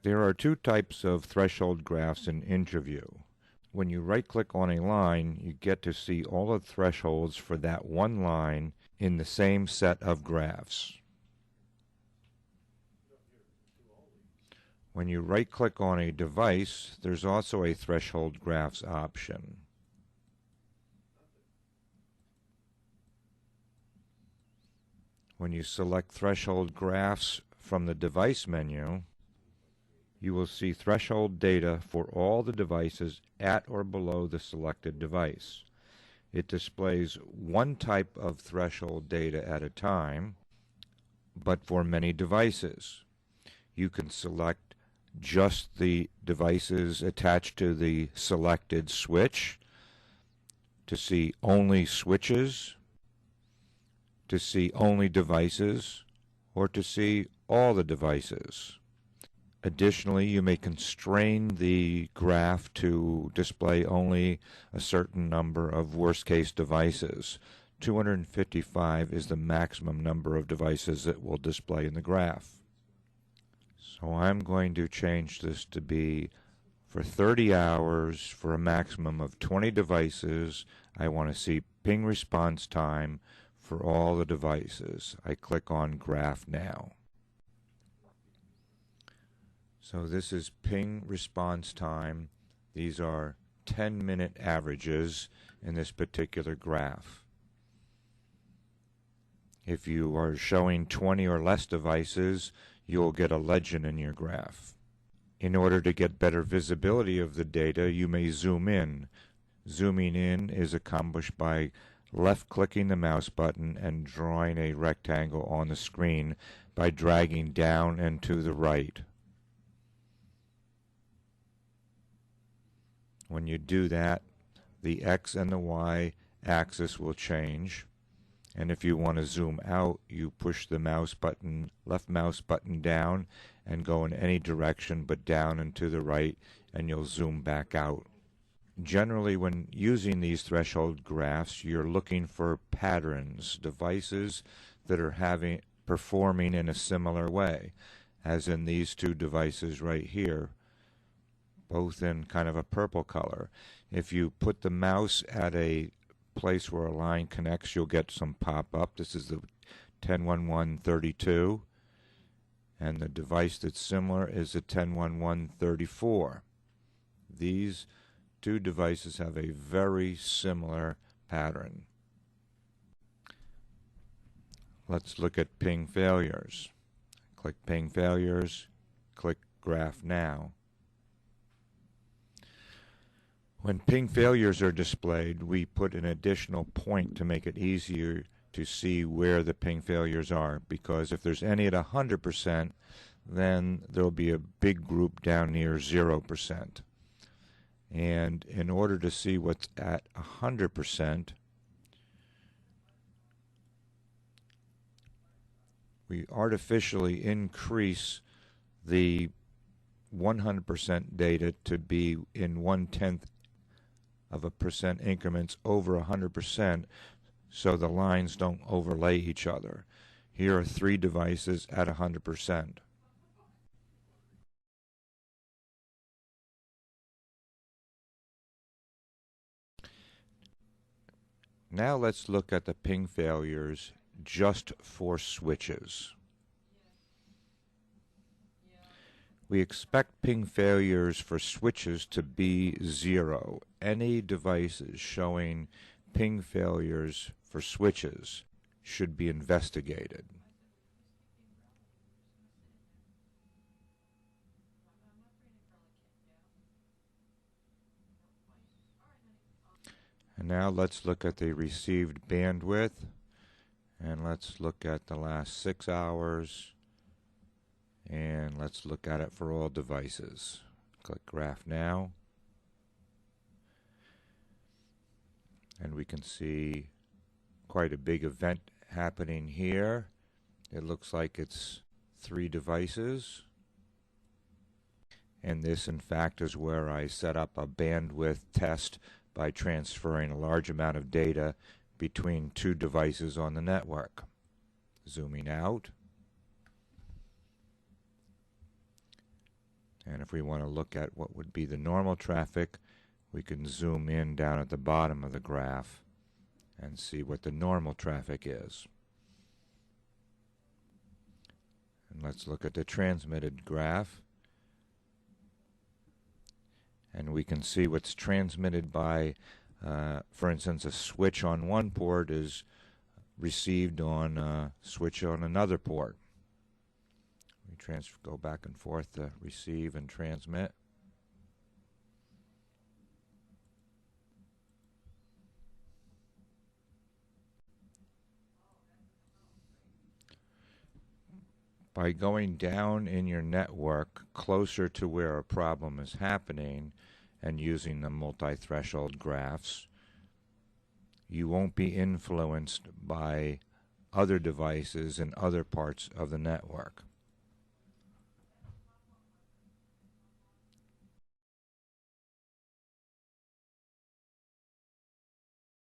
There are two types of threshold graphs in IntraVUE. When you right-click on a line, you get to see all the thresholds for that one line in the same set of graphs. When you right-click on a device, there's also a threshold graphs option. When you select threshold graphs from the device menu, you will see threshold data for all the devices at or below the selected device. It displays one type of threshold data at a time, but for many devices. You can select just the devices attached to the selected switch, to see only switches, to see only devices, or to see all the devices. Additionally, you may constrain the graph to display only a certain number of worst-case devices. 255 is the maximum number of devices that will display in the graph. So I'm going to change this to be for 30 hours for a maximum of 20 devices. I want to see ping response time for all the devices. I click on Graph Now. So this is ping response time. These are 10-minute averages in this particular graph. If you are showing 20 or less devices, you'll get a legend in your graph. In order to get better visibility of the data, you may zoom in. Zooming in is accomplished by left-clicking the mouse button and drawing a rectangle on the screen by dragging down and to the right. When you do that, the X and the Y axis will change. And if you want to zoom out, you push the mouse button, left mouse button down and go in any direction but down and to the right, and you'll zoom back out. Generally, when using these threshold graphs, you're looking for patterns, devices that are performing in a similar way, as in these two devices right here, both in kind of a purple color. If you put the mouse at a place where a line connects, you'll get some pop-up. This is the 101132, and the device that's similar is the 101134. These two devices have a very similar pattern. Let's look at ping failures. Click Ping Failures, click Graph Now. When ping failures are displayed, we put an additional point to make it easier to see where the ping failures are, because if there's any at 100%, then there'll be a big group down near 0%. And in order to see what's at 100%, we artificially increase the 100% data to be in 1/10 of a percent increments over 100%, so the lines don't overlay each other. Here are 3 devices at 100%. Now let's look at the ping failures just for switches. We expect ping failures for switches to be 0. Any devices showing ping failures for switches should be investigated. And now let's look at the received bandwidth, and let's look at the last 6 hours. And let's look at it for all devices. Click Graph Now. And we can see quite a big event happening here. It looks like it's 3 devices. And this, in fact, is where I set up a bandwidth test by transferring a large amount of data between 2 devices on the network. Zooming out. And if we want to look at what would be the normal traffic, we can zoom in down at the bottom of the graph and see what the normal traffic is. And let's look at the transmitted graph. And we can see what's transmitted by, for instance, a switch on one port is received on a switch on another port. We go back and forth to receive and transmit. By going down in your network closer to where a problem is happening and using the multi-threshold graphs, you won't be influenced by other devices in other parts of the network.